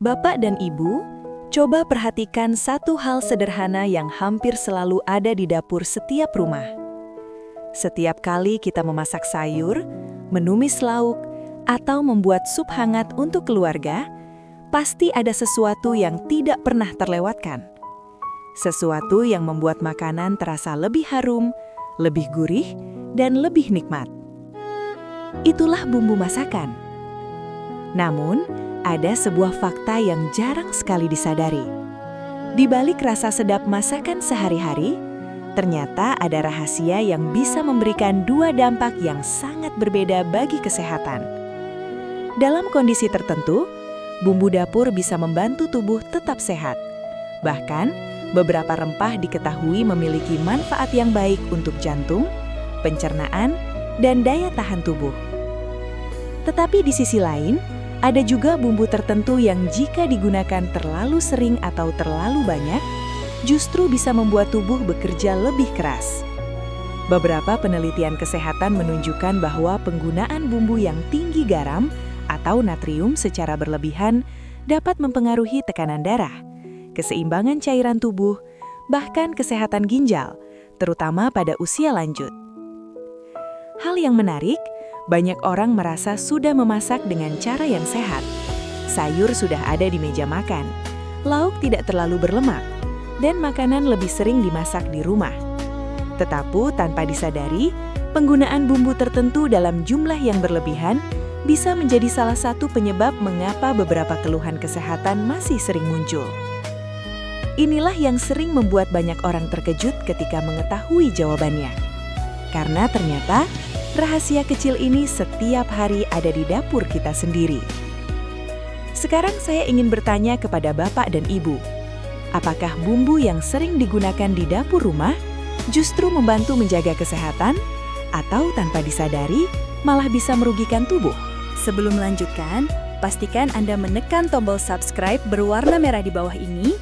Bapak dan Ibu, coba perhatikan satu hal sederhana yang hampir selalu ada di dapur setiap rumah. Setiap kali kita memasak sayur, menumis lauk, atau membuat sup hangat untuk keluarga, pasti ada sesuatu yang tidak pernah terlewatkan. Sesuatu yang membuat makanan terasa lebih harum, lebih gurih, dan lebih nikmat. Itulah bumbu masakan. Namun, ada sebuah fakta yang jarang sekali disadari. Di balik rasa sedap masakan sehari-hari, ternyata ada rahasia yang bisa memberikan dua dampak yang sangat berbeda bagi kesehatan. Dalam kondisi tertentu, bumbu dapur bisa membantu tubuh tetap sehat. Bahkan, beberapa rempah diketahui memiliki manfaat yang baik untuk jantung, pencernaan, dan daya tahan tubuh. Tetapi di sisi lain, ada juga bumbu tertentu yang jika digunakan terlalu sering atau terlalu banyak, justru bisa membuat tubuh bekerja lebih keras. Beberapa penelitian kesehatan menunjukkan bahwa penggunaan bumbu yang tinggi garam atau natrium secara berlebihan dapat mempengaruhi tekanan darah, keseimbangan cairan tubuh, bahkan kesehatan ginjal, terutama pada usia lanjut. Hal yang menarik, banyak orang merasa sudah memasak dengan cara yang sehat. Sayur sudah ada di meja makan, lauk tidak terlalu berlemak, dan makanan lebih sering dimasak di rumah. Tetapi tanpa disadari, penggunaan bumbu tertentu dalam jumlah yang berlebihan bisa menjadi salah satu penyebab mengapa beberapa keluhan kesehatan masih sering muncul. Inilah yang sering membuat banyak orang terkejut ketika mengetahui jawabannya. Karena ternyata, rahasia kecil ini setiap hari ada di dapur kita sendiri. Sekarang saya ingin bertanya kepada Bapak dan Ibu, apakah bumbu yang sering digunakan di dapur rumah justru membantu menjaga kesehatan, atau tanpa disadari malah bisa merugikan tubuh? Sebelum melanjutkan, pastikan Anda menekan tombol subscribe berwarna merah di bawah ini,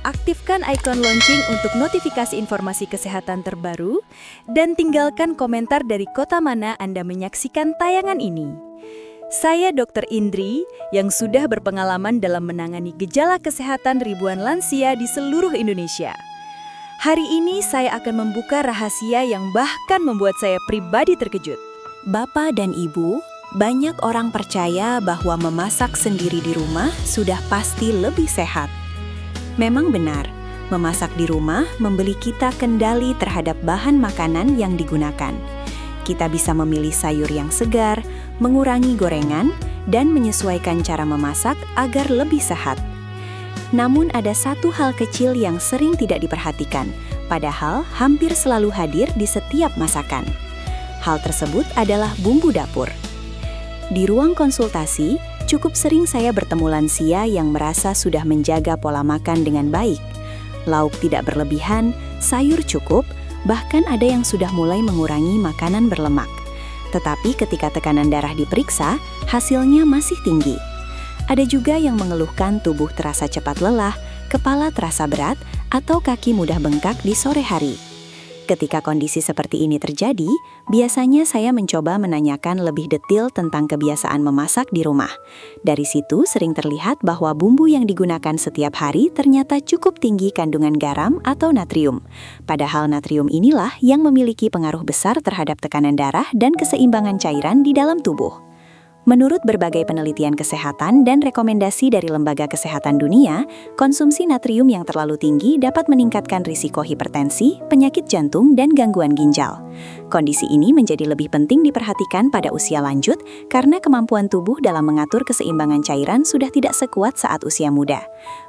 aktifkan ikon lonceng untuk notifikasi informasi kesehatan terbaru, dan tinggalkan komentar dari kota mana Anda menyaksikan tayangan ini. Saya Dr. Indri, yang sudah berpengalaman dalam menangani gejala kesehatan ribuan lansia di seluruh Indonesia. Hari ini saya akan membuka rahasia yang bahkan membuat saya pribadi terkejut. Bapak dan Ibu, banyak orang percaya bahwa memasak sendiri di rumah sudah pasti lebih sehat. Memang benar, memasak di rumah memberi kita kendali terhadap bahan makanan yang digunakan. Kita bisa memilih sayur yang segar, mengurangi gorengan, dan menyesuaikan cara memasak agar lebih sehat. Namun ada satu hal kecil yang sering tidak diperhatikan, padahal hampir selalu hadir di setiap masakan. Hal tersebut adalah bumbu dapur. Di ruang konsultasi, cukup sering saya bertemu lansia yang merasa sudah menjaga pola makan dengan baik. Lauk tidak berlebihan, sayur cukup, bahkan ada yang sudah mulai mengurangi makanan berlemak. Tetapi ketika tekanan darah diperiksa, hasilnya masih tinggi. Ada juga yang mengeluhkan tubuh terasa cepat lelah, kepala terasa berat, atau kaki mudah bengkak di sore hari. Ketika kondisi seperti ini terjadi, biasanya saya mencoba menanyakan lebih detail tentang kebiasaan memasak di rumah. Dari situ sering terlihat bahwa bumbu yang digunakan setiap hari ternyata cukup tinggi kandungan garam atau natrium. Padahal natrium inilah yang memiliki pengaruh besar terhadap tekanan darah dan keseimbangan cairan di dalam tubuh. Menurut berbagai penelitian kesehatan dan rekomendasi dari Lembaga Kesehatan Dunia, konsumsi natrium yang terlalu tinggi dapat meningkatkan risiko hipertensi, penyakit jantung, dan gangguan ginjal. Kondisi ini menjadi lebih penting diperhatikan pada usia lanjut karena kemampuan tubuh dalam mengatur keseimbangan cairan sudah tidak sekuat saat usia muda.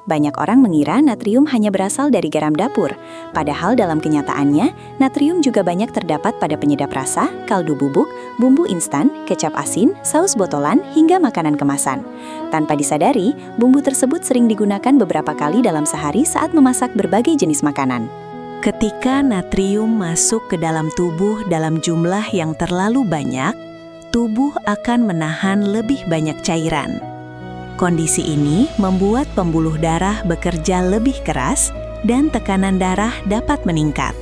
Banyak orang mengira natrium hanya berasal dari garam dapur, padahal dalam kenyataannya, natrium juga banyak terdapat pada penyedap rasa, kaldu bubuk, bumbu instan, kecap asin, saus botolan, hingga makanan kemasan. Tanpa disadari, bumbu tersebut sering digunakan beberapa kali dalam sehari saat memasak berbagai jenis makanan. Ketika natrium masuk ke dalam tubuh dalam jumlah yang terlalu banyak, tubuh akan menahan lebih banyak cairan. Kondisi ini membuat pembuluh darah bekerja lebih keras dan tekanan darah dapat meningkat.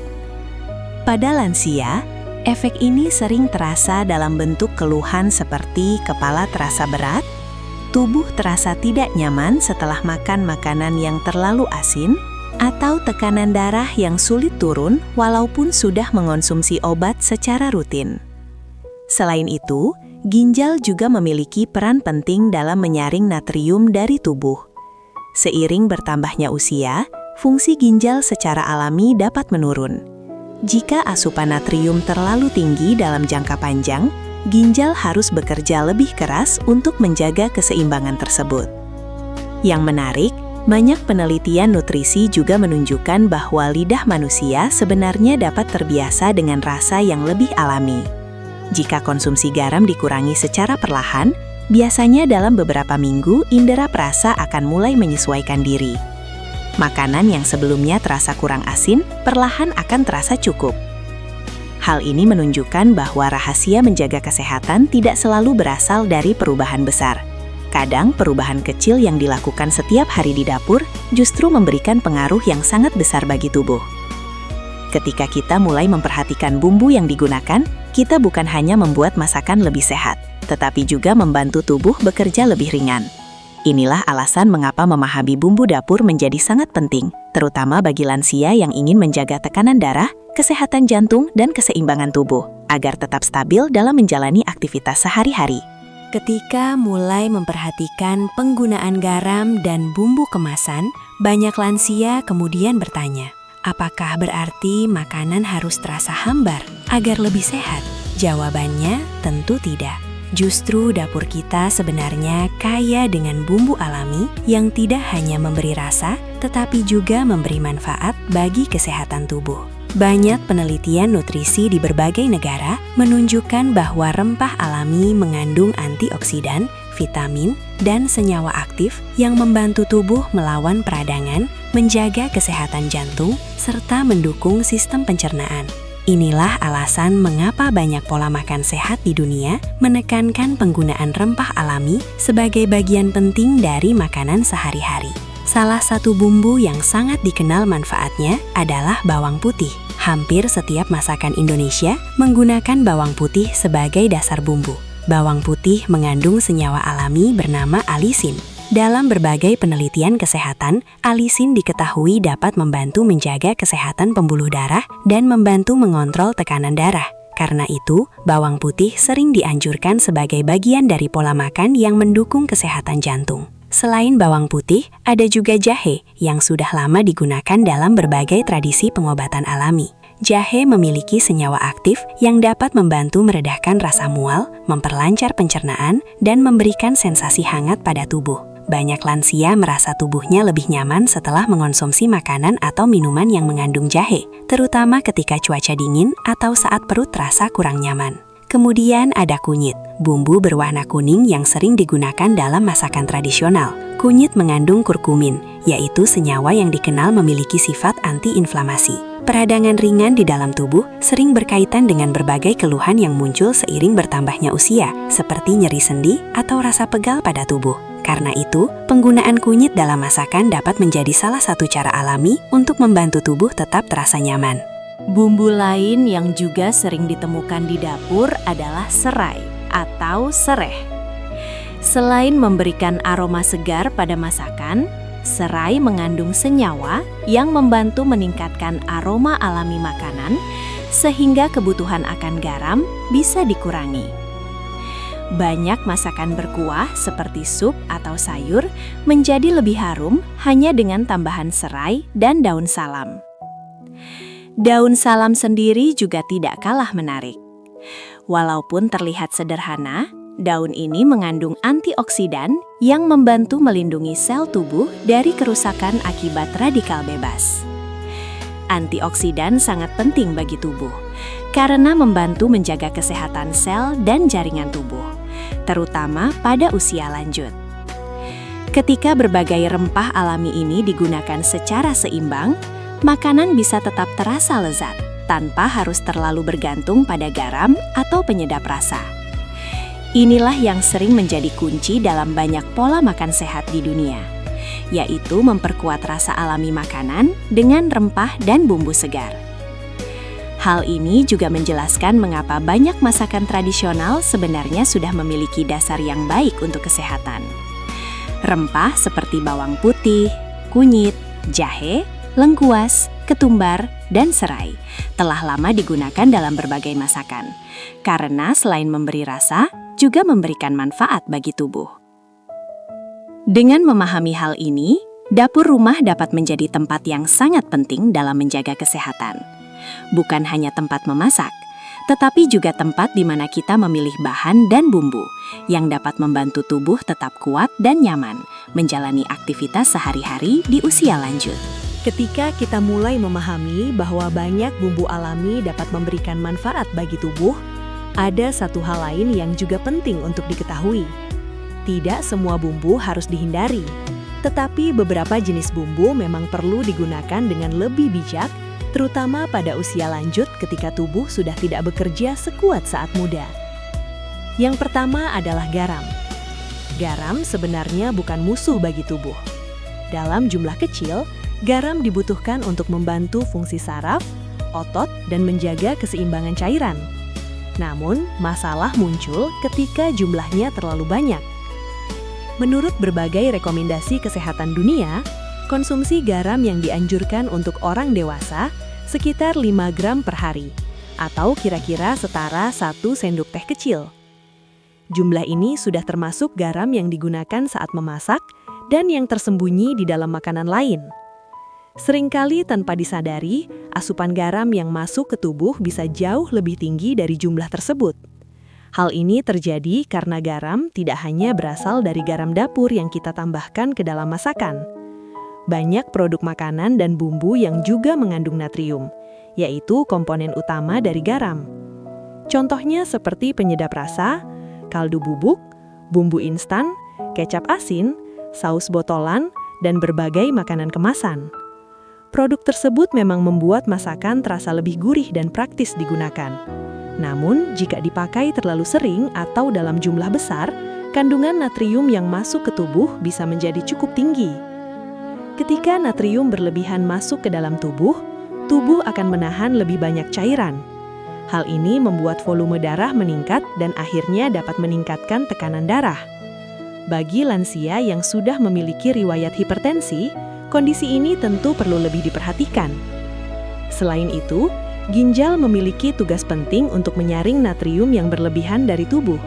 Pada lansia, efek ini sering terasa dalam bentuk keluhan seperti kepala terasa berat, tubuh terasa tidak nyaman setelah makan makanan yang terlalu asin, atau tekanan darah yang sulit turun walaupun sudah mengonsumsi obat secara rutin. Selain itu, ginjal juga memiliki peran penting dalam menyaring natrium dari tubuh. Seiring bertambahnya usia, fungsi ginjal secara alami dapat menurun. Jika asupan natrium terlalu tinggi dalam jangka panjang, ginjal harus bekerja lebih keras untuk menjaga keseimbangan tersebut. Yang menarik, banyak penelitian nutrisi juga menunjukkan bahwa lidah manusia sebenarnya dapat terbiasa dengan rasa yang lebih alami. Jika konsumsi garam dikurangi secara perlahan, biasanya dalam beberapa minggu indera perasa akan mulai menyesuaikan diri. Makanan yang sebelumnya terasa kurang asin, perlahan akan terasa cukup. Hal ini menunjukkan bahwa rahasia menjaga kesehatan tidak selalu berasal dari perubahan besar. Kadang perubahan kecil yang dilakukan setiap hari di dapur justru memberikan pengaruh yang sangat besar bagi tubuh. Ketika kita mulai memperhatikan bumbu yang digunakan, kita bukan hanya membuat masakan lebih sehat, tetapi juga membantu tubuh bekerja lebih ringan. Inilah alasan mengapa memahami bumbu dapur menjadi sangat penting, terutama bagi lansia yang ingin menjaga tekanan darah, kesehatan jantung, dan keseimbangan tubuh, agar tetap stabil dalam menjalani aktivitas sehari-hari. Ketika mulai memperhatikan penggunaan garam dan bumbu kemasan, banyak lansia kemudian bertanya, apakah berarti makanan harus terasa hambar agar lebih sehat? Jawabannya tentu tidak. Justru dapur kita sebenarnya kaya dengan bumbu alami yang tidak hanya memberi rasa, tetapi juga memberi manfaat bagi kesehatan tubuh. Banyak penelitian nutrisi di berbagai negara menunjukkan bahwa rempah alami mengandung antioksidan, vitamin, dan senyawa aktif yang membantu tubuh melawan peradangan, menjaga kesehatan jantung, serta mendukung sistem pencernaan. Inilah alasan mengapa banyak pola makan sehat di dunia menekankan penggunaan rempah alami sebagai bagian penting dari makanan sehari-hari. Salah satu bumbu yang sangat dikenal manfaatnya adalah bawang putih. Hampir setiap masakan Indonesia menggunakan bawang putih sebagai dasar bumbu. Bawang putih mengandung senyawa alami bernama alisin. Dalam berbagai penelitian kesehatan, alisin diketahui dapat membantu menjaga kesehatan pembuluh darah dan membantu mengontrol tekanan darah. Karena itu, bawang putih sering dianjurkan sebagai bagian dari pola makan yang mendukung kesehatan jantung. Selain bawang putih, ada juga jahe yang sudah lama digunakan dalam berbagai tradisi pengobatan alami. Jahe memiliki senyawa aktif yang dapat membantu meredahkan rasa mual, memperlancar pencernaan, dan memberikan sensasi hangat pada tubuh. Banyak lansia merasa tubuhnya lebih nyaman setelah mengonsumsi makanan atau minuman yang mengandung jahe, terutama ketika cuaca dingin atau saat perut terasa kurang nyaman. Kemudian ada kunyit, bumbu berwarna kuning yang sering digunakan dalam masakan tradisional. Kunyit mengandung kurkumin, yaitu senyawa yang dikenal memiliki sifat anti-inflamasi. Peradangan ringan di dalam tubuh sering berkaitan dengan berbagai keluhan yang muncul seiring bertambahnya usia, seperti nyeri sendi atau rasa pegal pada tubuh. Karena itu, penggunaan kunyit dalam masakan dapat menjadi salah satu cara alami untuk membantu tubuh tetap terasa nyaman. Bumbu lain yang juga sering ditemukan di dapur adalah serai atau sereh. Selain memberikan aroma segar pada masakan, serai mengandung senyawa yang membantu meningkatkan aroma alami makanan sehingga kebutuhan akan garam bisa dikurangi. Banyak masakan berkuah seperti sup atau sayur menjadi lebih harum hanya dengan tambahan serai dan daun salam. Daun salam sendiri juga tidak kalah menarik. Walaupun terlihat sederhana, daun ini mengandung antioksidan yang membantu melindungi sel tubuh dari kerusakan akibat radikal bebas. Antioksidan sangat penting bagi tubuh karena membantu menjaga kesehatan sel dan jaringan tubuh, terutama pada usia lanjut. Ketika berbagai rempah alami ini digunakan secara seimbang, makanan bisa tetap terasa lezat tanpa harus terlalu bergantung pada garam atau penyedap rasa. Inilah yang sering menjadi kunci dalam banyak pola makan sehat di dunia, yaitu memperkuat rasa alami makanan dengan rempah dan bumbu segar. Hal ini juga menjelaskan mengapa banyak masakan tradisional sebenarnya sudah memiliki dasar yang baik untuk kesehatan. Rempah seperti bawang putih, kunyit, jahe, lengkuas, ketumbar, dan serai telah lama digunakan dalam berbagai masakan, karena selain memberi rasa, juga memberikan manfaat bagi tubuh. Dengan memahami hal ini, dapur rumah dapat menjadi tempat yang sangat penting dalam menjaga kesehatan. Bukan hanya tempat memasak, tetapi juga tempat di mana kita memilih bahan dan bumbu yang dapat membantu tubuh tetap kuat dan nyaman menjalani aktivitas sehari-hari di usia lanjut. Ketika kita mulai memahami bahwa banyak bumbu alami dapat memberikan manfaat bagi tubuh, ada satu hal lain yang juga penting untuk diketahui. Tidak semua bumbu harus dihindari, tetapi beberapa jenis bumbu memang perlu digunakan dengan lebih bijak, terutama pada usia lanjut ketika tubuh sudah tidak bekerja sekuat saat muda. Yang pertama adalah garam. Garam sebenarnya bukan musuh bagi tubuh. Dalam jumlah kecil, garam dibutuhkan untuk membantu fungsi saraf, otot, dan menjaga keseimbangan cairan. Namun, masalah muncul ketika jumlahnya terlalu banyak. Menurut berbagai rekomendasi kesehatan dunia, konsumsi garam yang dianjurkan untuk orang dewasa sekitar 5 gram per hari, atau kira-kira setara 1 sendok teh kecil. Jumlah ini sudah termasuk garam yang digunakan saat memasak dan yang tersembunyi di dalam makanan lain. Seringkali tanpa disadari, asupan garam yang masuk ke tubuh bisa jauh lebih tinggi dari jumlah tersebut. Hal ini terjadi karena garam tidak hanya berasal dari garam dapur yang kita tambahkan ke dalam masakan. Banyak produk makanan dan bumbu yang juga mengandung natrium, yaitu komponen utama dari garam. Contohnya seperti penyedap rasa, kaldu bubuk, bumbu instan, kecap asin, saus botolan, dan berbagai makanan kemasan. Produk tersebut memang membuat masakan terasa lebih gurih dan praktis digunakan. Namun, jika dipakai terlalu sering atau dalam jumlah besar, kandungan natrium yang masuk ke tubuh bisa menjadi cukup tinggi. Ketika natrium berlebihan masuk ke dalam tubuh akan menahan lebih banyak cairan. Hal ini membuat volume darah meningkat dan akhirnya dapat meningkatkan tekanan darah. Bagi lansia yang sudah memiliki riwayat hipertensi, kondisi ini tentu perlu lebih diperhatikan. Selain itu, ginjal memiliki tugas penting untuk menyaring natrium yang berlebihan dari tubuh.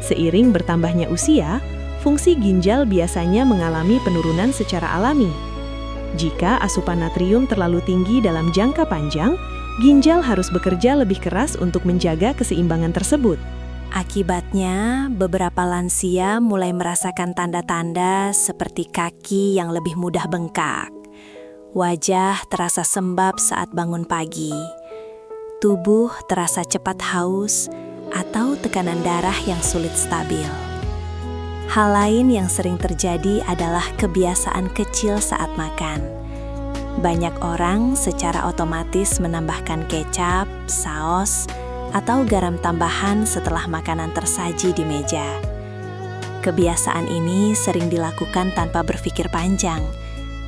Seiring bertambahnya usia, fungsi ginjal biasanya mengalami penurunan secara alami. Jika asupan natrium terlalu tinggi dalam jangka panjang, ginjal harus bekerja lebih keras untuk menjaga keseimbangan tersebut. Akibatnya, beberapa lansia mulai merasakan tanda-tanda seperti kaki yang lebih mudah bengkak. Wajah terasa sembab saat bangun pagi. Tubuh terasa cepat haus atau tekanan darah yang sulit stabil. Hal lain yang sering terjadi adalah kebiasaan kecil saat makan. Banyak orang secara otomatis menambahkan kecap, saus, atau garam tambahan setelah makanan tersaji di meja. Kebiasaan ini sering dilakukan tanpa berpikir panjang,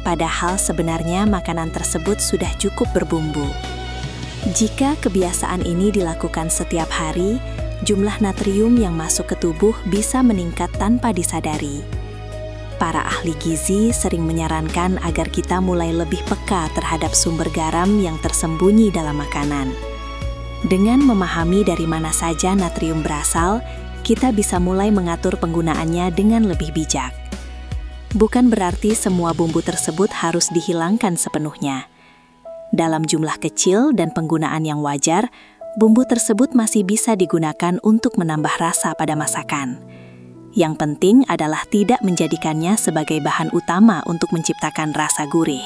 padahal sebenarnya makanan tersebut sudah cukup berbumbu. Jika kebiasaan ini dilakukan setiap hari, jumlah natrium yang masuk ke tubuh bisa meningkat tanpa disadari. Para ahli gizi sering menyarankan agar kita mulai lebih peka terhadap sumber garam yang tersembunyi dalam makanan. Dengan memahami dari mana saja natrium berasal, kita bisa mulai mengatur penggunaannya dengan lebih bijak. Bukan berarti semua bumbu tersebut harus dihilangkan sepenuhnya. Dalam jumlah kecil dan penggunaan yang wajar, bumbu tersebut masih bisa digunakan untuk menambah rasa pada masakan. Yang penting adalah tidak menjadikannya sebagai bahan utama untuk menciptakan rasa gurih.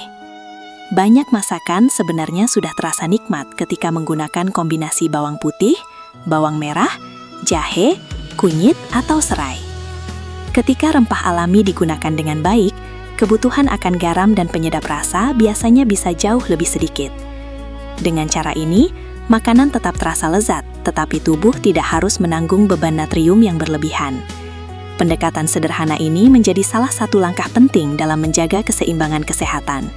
Banyak masakan sebenarnya sudah terasa nikmat ketika menggunakan kombinasi bawang putih, bawang merah, jahe, kunyit, atau serai. Ketika rempah alami digunakan dengan baik, kebutuhan akan garam dan penyedap rasa biasanya bisa jauh lebih sedikit. Dengan cara ini, makanan tetap terasa lezat, tetapi tubuh tidak harus menanggung beban natrium yang berlebihan. Pendekatan sederhana ini menjadi salah satu langkah penting dalam menjaga keseimbangan kesehatan,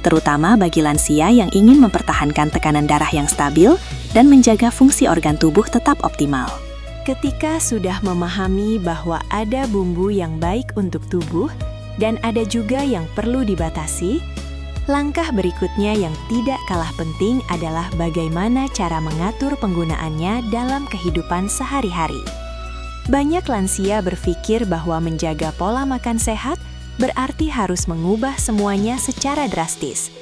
terutama bagi lansia yang ingin mempertahankan tekanan darah yang stabil dan menjaga fungsi organ tubuh tetap optimal. Ketika sudah memahami bahwa ada bumbu yang baik untuk tubuh dan ada juga yang perlu dibatasi, langkah berikutnya yang tidak kalah penting adalah bagaimana cara mengatur penggunaannya dalam kehidupan sehari-hari. Banyak lansia berpikir bahwa menjaga pola makan sehat berarti harus mengubah semuanya secara drastis.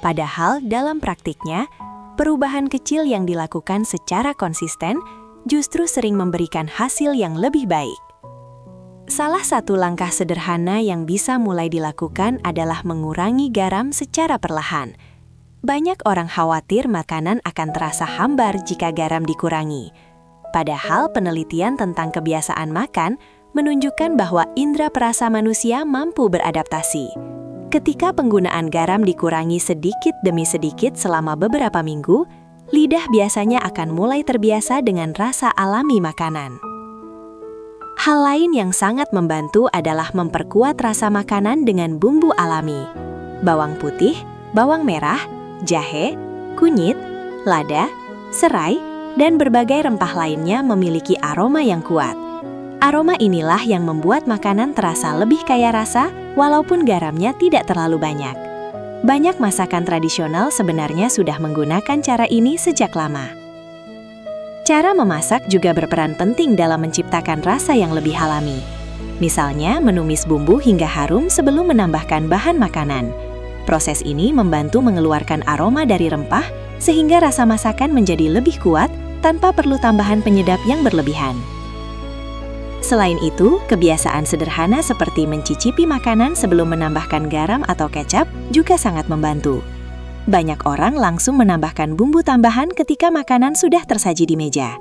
Padahal dalam praktiknya, perubahan kecil yang dilakukan secara konsisten justru sering memberikan hasil yang lebih baik. Salah satu langkah sederhana yang bisa mulai dilakukan adalah mengurangi garam secara perlahan. Banyak orang khawatir makanan akan terasa hambar jika garam dikurangi. Padahal penelitian tentang kebiasaan makan menunjukkan bahwa indera perasa manusia mampu beradaptasi. Ketika penggunaan garam dikurangi sedikit demi sedikit selama beberapa minggu, lidah biasanya akan mulai terbiasa dengan rasa alami makanan. Hal lain yang sangat membantu adalah memperkuat rasa makanan dengan bumbu alami. Bawang putih, bawang merah, jahe, kunyit, lada, serai, dan berbagai rempah lainnya memiliki aroma yang kuat. Aroma inilah yang membuat makanan terasa lebih kaya rasa walaupun garamnya tidak terlalu banyak. Banyak masakan tradisional sebenarnya sudah menggunakan cara ini sejak lama. Cara memasak juga berperan penting dalam menciptakan rasa yang lebih alami. Misalnya, menumis bumbu hingga harum sebelum menambahkan bahan makanan. Proses ini membantu mengeluarkan aroma dari rempah sehingga rasa masakan menjadi lebih kuat tanpa perlu tambahan penyedap yang berlebihan. Selain itu, kebiasaan sederhana seperti mencicipi makanan sebelum menambahkan garam atau kecap juga sangat membantu. Banyak orang langsung menambahkan bumbu tambahan ketika makanan sudah tersaji di meja.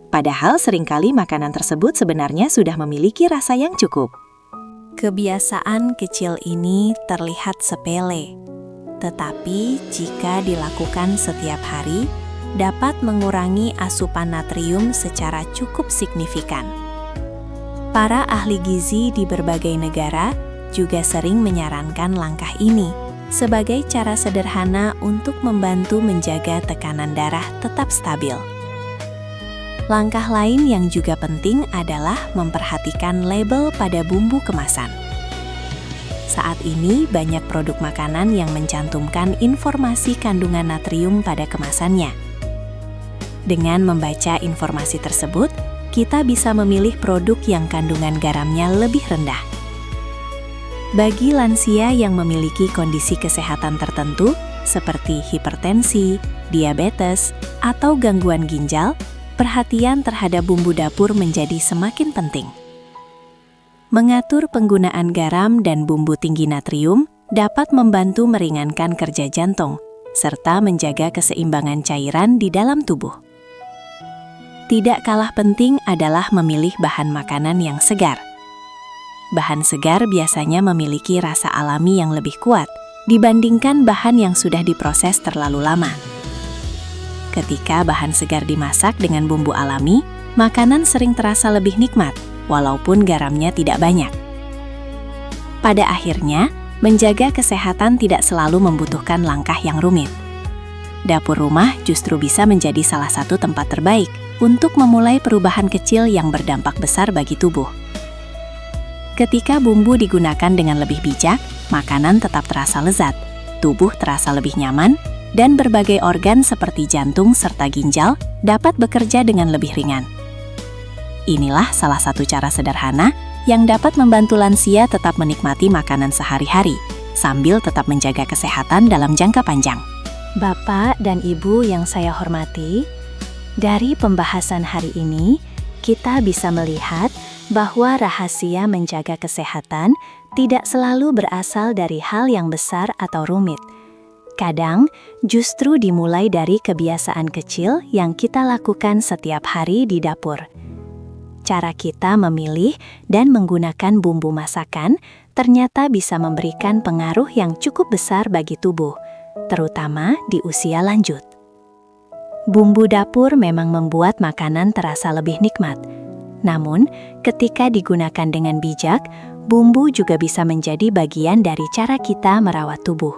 Padahal seringkali makanan tersebut sebenarnya sudah memiliki rasa yang cukup. Kebiasaan kecil ini terlihat sepele, tetapi jika dilakukan setiap hari, dapat mengurangi asupan natrium secara cukup signifikan. Para ahli gizi di berbagai negara juga sering menyarankan langkah ini sebagai cara sederhana untuk membantu menjaga tekanan darah tetap stabil. Langkah lain yang juga penting adalah memperhatikan label pada bumbu kemasan. Saat ini banyak produk makanan yang mencantumkan informasi kandungan natrium pada kemasannya. Dengan membaca informasi tersebut, kita bisa memilih produk yang kandungan garamnya lebih rendah. Bagi lansia yang memiliki kondisi kesehatan tertentu, seperti hipertensi, diabetes, atau gangguan ginjal, perhatian terhadap bumbu dapur menjadi semakin penting. Mengatur penggunaan garam dan bumbu tinggi natrium dapat membantu meringankan kerja jantung, serta menjaga keseimbangan cairan di dalam tubuh. Tidak kalah penting adalah memilih bahan makanan yang segar. Bahan segar biasanya memiliki rasa alami yang lebih kuat dibandingkan bahan yang sudah diproses terlalu lama. Ketika bahan segar dimasak dengan bumbu alami, makanan sering terasa lebih nikmat, walaupun garamnya tidak banyak. Pada akhirnya, menjaga kesehatan tidak selalu membutuhkan langkah yang rumit. Dapur rumah justru bisa menjadi salah satu tempat terbaik untuk memulai perubahan kecil yang berdampak besar bagi tubuh. Ketika bumbu digunakan dengan lebih bijak, makanan tetap terasa lezat, tubuh terasa lebih nyaman, dan berbagai organ seperti jantung serta ginjal dapat bekerja dengan lebih ringan. Inilah salah satu cara sederhana yang dapat membantu lansia tetap menikmati makanan sehari-hari, sambil tetap menjaga kesehatan dalam jangka panjang. Bapak dan Ibu yang saya hormati, dari pembahasan hari ini, kita bisa melihat bahwa rahasia menjaga kesehatan tidak selalu berasal dari hal yang besar atau rumit. Kadang, justru dimulai dari kebiasaan kecil yang kita lakukan setiap hari di dapur. Cara kita memilih dan menggunakan bumbu masakan ternyata bisa memberikan pengaruh yang cukup besar bagi tubuh, terutama di usia lanjut. Bumbu dapur memang membuat makanan terasa lebih nikmat. Namun, ketika digunakan dengan bijak, bumbu juga bisa menjadi bagian dari cara kita merawat tubuh.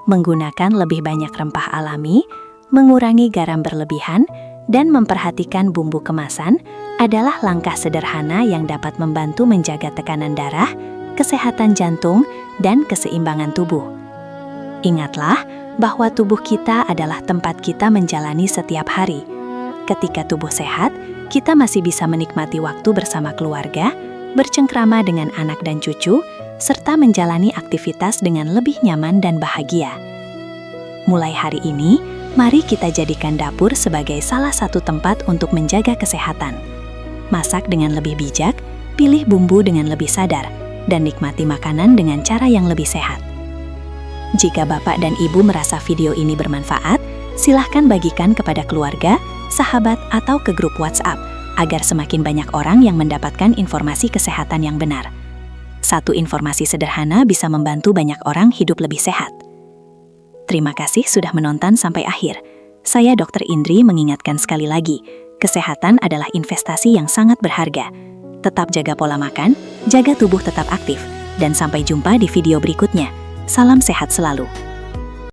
Menggunakan lebih banyak rempah alami, mengurangi garam berlebihan, dan memperhatikan bumbu kemasan adalah langkah sederhana yang dapat membantu menjaga tekanan darah, kesehatan jantung, dan keseimbangan tubuh. Ingatlah bahwa tubuh kita adalah tempat kita menjalani setiap hari. Ketika tubuh sehat, kita masih bisa menikmati waktu bersama keluarga, bercengkrama dengan anak dan cucu, serta menjalani aktivitas dengan lebih nyaman dan bahagia. Mulai hari ini, mari kita jadikan dapur sebagai salah satu tempat untuk menjaga kesehatan. Masak dengan lebih bijak, pilih bumbu dengan lebih sadar, dan nikmati makanan dengan cara yang lebih sehat. Jika Bapak dan Ibu merasa video ini bermanfaat, silahkan bagikan kepada keluarga, sahabat, atau ke grup WhatsApp, agar semakin banyak orang yang mendapatkan informasi kesehatan yang benar. Satu informasi sederhana bisa membantu banyak orang hidup lebih sehat. Terima kasih sudah menonton sampai akhir. Saya Dr. Indri mengingatkan sekali lagi, kesehatan adalah investasi yang sangat berharga. Tetap jaga pola makan, jaga tubuh tetap aktif, dan sampai jumpa di video berikutnya. Salam sehat selalu.